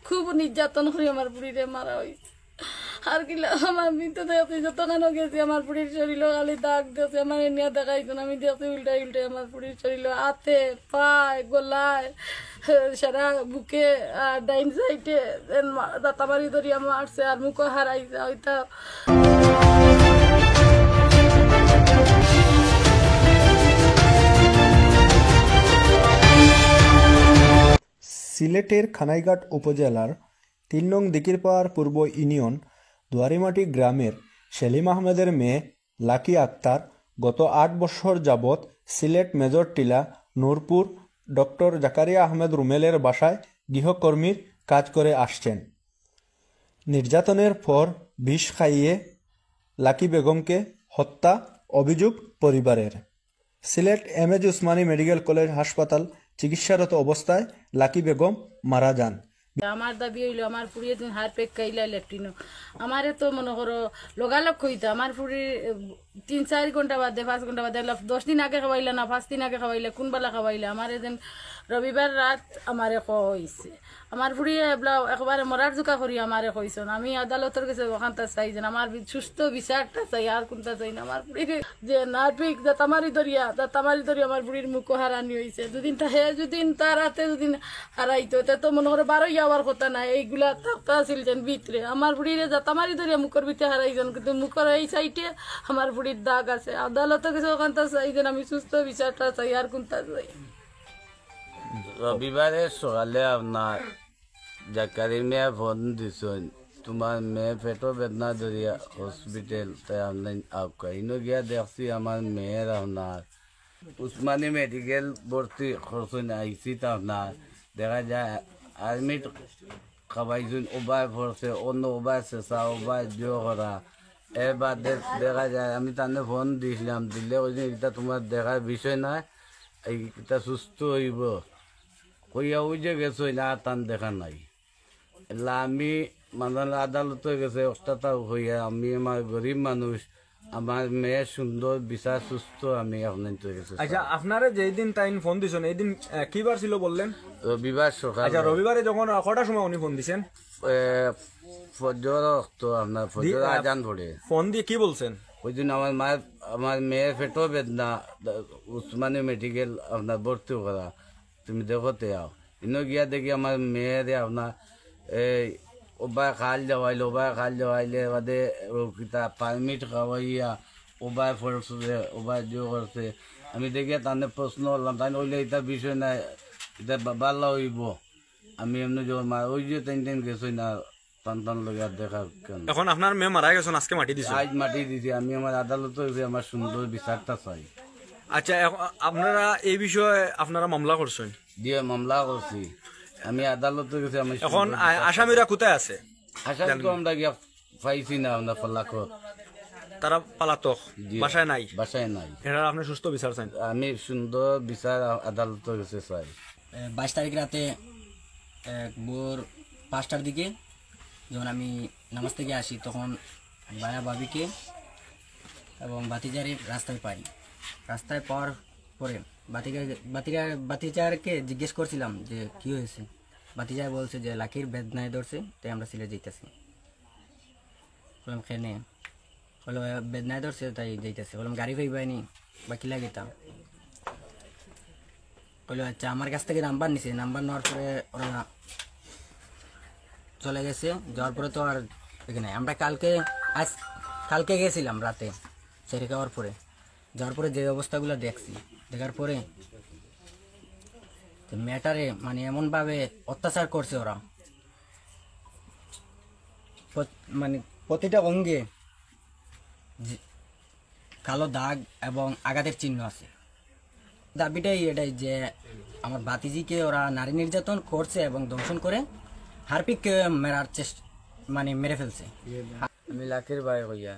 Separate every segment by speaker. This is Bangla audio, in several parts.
Speaker 1: খুব নির্যাতন করে আমার বুড়িরে মারা হয়েছে। আর কিলা আমার মৃত্যু দেখছি যতখানো গেছি আমার বুড়ির শরীর খালি দাগ দিয়েছে, আমার এনিয়া দেখাইছেন আমি দেখছি উল্টাই উল্টাই আমার বুড়ির শরীর হাতে পায়ে গলায় সারা বুকে আর ডাইন সাইডে দাঁতাবাড়ি ধরিয়া মারছে আর মুখও হারাইছে ওইটা।
Speaker 2: সিলেটের খানাইঘাট উপজেলার ৩ নং দিকিরপাড় পূর্ব ইউনিয়ন দুয়ারিমাটি গ্রামের সেলিম আহমেদের মেয়ে লাকি আক্তার গত ৮ বছর যাবৎ সিলেট মেজর টিলা নূরপুর ডক্টর জাকারিয়া আহমেদ রুমেলের বাসায় গৃহকর্মীর কাজ করে আসছেন। নির্যাতনের পর বিষ খাইয়ে লাকি বেগমকে হত্যা অভিযোগ পরিবারের। Sylhet M A. Osmani medical college হাসপাতাল চিকিৎসারত অবস্থায় লাকি বেগম মারা যান।
Speaker 1: আমার দাবি হইলো আমার ফুড়ি একদিন হার পেক খাইলা লেফটিনো আমারে তো মনে করো লগালগ কইতা আমার ফুড়ি ৩-৪ ঘন্টা বাদে ৫ ঘন্টা বাদে ১০ দিন আগে খাওয়াইলা না ৫ দিন আগে খাওয়াইলা কোনবেলা খাওয়াইলা আমার এদিন রবিবার রাত আমারে কইছে আমার ফুড়ি একবারে মরার জোকা করি আমারে কইছেন। আমি আদালতের কাছে ওখানটা চাই যেন আমার সুস্থ বিচারটা চাই আর কোনটা চাই না। আমার বুড়ির যে নার্ভিক দাঁতামারি ধরিয়া আমার বুড়ির মুখও হারানি হয়েছে দুদিন যদিন তার হাতে যদিন হারাইতো তো মনে করে ১২ যাওয়ার কথা না এইগুলা থাকতে আসিল যেন ভিতরে আমার বুড়ির দাঁতামারি ধরিয়া মুখের ভিতরে হারাইছেন কিন্তু মুখের এই সাইডে আমার বুড়ির দাগ আছে। আদালতের কাছে ওখানটা চাই যেন আমি সুস্থ বিচারটা চাই আর কোনটা চাই।
Speaker 3: রবিবারে সকালে আপনার জাকারি মেয়ে ফোন দিছেন তোমার মেয়ে পেটো বেদনা ধরিয়া হসপিটাল তাই আপনার আউকাইনো গিয়া দেখছি আমার মেয়ের আপনার উসমানী মেডিকেল ভর্তি করছেন আইসি তা আপনার দেখা যায় আর্মিট খাবাইছেন ওবায় পড়ছে অন্য ওবায় চেঁচা ওবায় জো করা এর বাদে দেখা যায় আমি তাহলে ফোন দিয়েছিলাম দিলে ওই এটা তোমার দেখার বিষয় নয় এইটা সুস্থ হইব কইয়া ওই যে গেছো না টান দেখা নাই এলা আমি মানে আদালতে গেছে অষ্টাতা হইয়া আমি আমার গরিব মানুষ আমার মেয়ে সুন্দর বিচার সুস্থ আমি আপনার গেছে।
Speaker 2: আচ্ছা আপনারা যেদিন টাইম ফোন দিছেন এই দিন কি বার ছিল বললেন?
Speaker 3: রবিবার সকাল।
Speaker 2: আচ্ছা রবিবারে যখন কটার সময় উনি ফোন দিছেন?
Speaker 3: ফজর তো আপনার ফজর আজান পড়ে
Speaker 2: ফোন দিয়ে কি বলছেন?
Speaker 3: ওই দিন আমার মেয়ের পেটো বেদনা উসমানী মেডিকেল আপনার ভর্তি করা তুমি দেখতে আও ইনো গিয়া দেখি আমার মেয়েরে আপনার এই ওবায় খাল যাওয়াইলে বাদে কিতা পারমিট খাওয়াইয়া ওবায় ফলছে ওবায় জো করছে আমি দেখিয়া তাহলে প্রশ্ন করলাম তাই ওইলে এটা বিষয় নাই এটা বাল্লা হইব আমি এমনি যখন ওই যে টাইম গেছই না টান লগে দেখা কেন।
Speaker 2: এখন আপনার মেয়ে মারা গেছেন আজকে মাটি দিছে?
Speaker 3: আজ মাটি দিছি আমি আমার আদালতে আমার সুন্দর বিচারটা চাই।
Speaker 2: আচ্ছা আপনারা এই বিষয়ে আপনারা মামলা করছেন?
Speaker 3: দিয়ে মামলা করছি আমি আদালতে গেছি। আমি
Speaker 2: এখন আসামিরা কোথায় আছে?
Speaker 3: আসামি তো আমরা গিয়া পাইছি না আমরা পলাকত
Speaker 2: তারা পালাতক বাসায় নাই?
Speaker 3: বাসায় নাই।
Speaker 2: এটা আপনি সুস্থ বিচার চান?
Speaker 3: আমি সুন্দর বিচার আদালতে গেছে চাই।
Speaker 4: 22 তারিখ রাতে ভোর 5টার দিকে যখন আমি নামাজ থেকে আসি তখন বায়া বাবিকে এবং বাতিজারে রাস্তায় পাই। রাস্তায় পাওয়ার পরে বাতিজারকে জিজ্ঞেস করছিলাম যে কি হয়েছে। বাতিজার বলছে যে লাকির বেদনায় ধরছে তাই আমরা সিলেট যাইতেছি। বললাম খেনে বললো বেদনায় ধরছে তাই যাইতেছে। বললাম গাড়ি পাইবাইনি বা কি লাগিতাম বললো আচ্ছা আমার কাছ থেকে নাম্বার নিছে। নাম্বার নেওয়ার পরে ওরা চলে গেছে। যাওয়ার পরে তো আর এখানে আমরা কালকে গেছিলাম রাতে সেরে খাওয়ার পরে। যাওয়ার পরে যে অবস্থাগুলো দেখছি দেখার পরে মেয়েটারে মানে এমনভাবে অত্যাচার করছে ওরা মানে প্রতিটা অঙ্গে কালো দাগ এবং আঘাতের চিহ্ন আছে। দাবিটাই এটাই যে আমার ভাতিজিকে ওরা নারী নির্যাতন করছে এবং দংশন করে হারপিককে মেরার চেষ্টা মানে মেরে ফেলছে।
Speaker 5: আমি লাকির ভাই হইয়া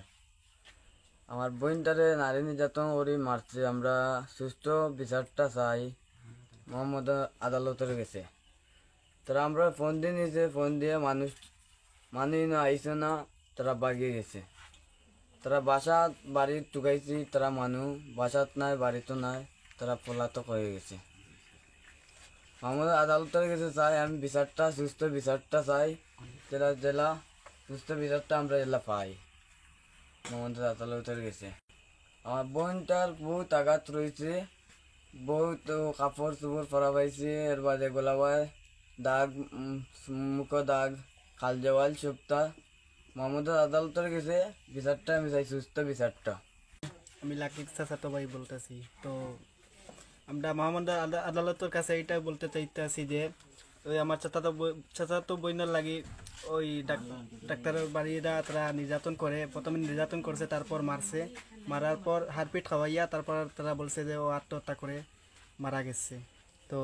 Speaker 5: আমার বোনটারে নারী নির্যাতন করে মারছে। আমরা সুস্থ বিচারটা চাই। মোহাম্মদ আদালতের গেছে তারা আমরা ফোন দিয়ে নিয়েছে। ফোন দিয়ে মানুষ না আইসে না তারা বাগিয়ে গেছে। তারা বাসাত বাড়ি টুকাইছি তারা মানুষ বাসাত নাই বাড়িতে নাই তারা পলাতক হয়ে গেছে। মাহমুদ আদালতের কাছে চাই আমি বিচারটা সুস্থ বিচারটা চাই, জেলা জেলা সুস্থ বিচারটা আমরা জেলা পাই মাহমুদ আদালতের কাছে। আমার বোনটার বহুত আঘাত রয়েছে, বহুত কাপড় চোপড় পরা পাইছে, এর বাদে গোলাবায় দাগ, মুখ দাগ, খাল জওয়াল সপ্তাহ। মাহমুদ আদালতের কাছে বিচারটা আমি চাই সুস্থ বিচারটা।
Speaker 6: আমি লাকির চাচাতো ভাই বলতেছি। তো আমরা মহামান্য আদালতের কাছে এইটা বলতে চাইতেছি যে ওই আমার চাচাতো বইনার লাগি ওই ডাক্তারের বাড়িরা তারা নির্যাতন করে, প্রথমে নির্যাতন করছে, তারপর মারছে, মারার পর হারপিট খাওয়াইয়া তারপর তারা বলছে যে ও আত্মহত্যা করে মারা গেছে। তো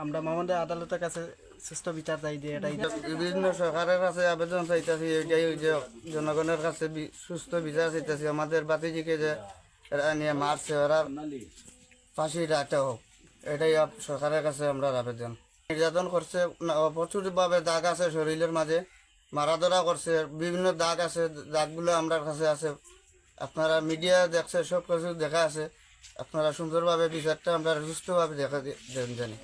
Speaker 6: আমরা মহামান্য আদালতের কাছে সুস্থ বিচার চাই যে এটাই
Speaker 7: বিভিন্ন সরকারের কাছে আবেদন চাইতেছি, এটাই যে জনগণের কাছে সুস্থ বিচার চাইতেছি। আমাদের বাতিজিকে যে এরা নিয়ে মারছে ওরা ফাঁসি রাখতে হোক, এটাই সরকারের কাছে আমরা আবেদন। নির্যাতন করছে, প্রচুরভাবে দাগ আছে শরীরের মাঝে, মারাধরা করছে, বিভিন্ন দাগ আছে, দাগগুলো আমার কাছে আছে। আপনারা মিডিয়া দেখছে, সব কিছু দেখা আছে। আপনারা সুন্দরভাবে বিচারটা আমরা সুস্থভাবে দেখা দেন জানি।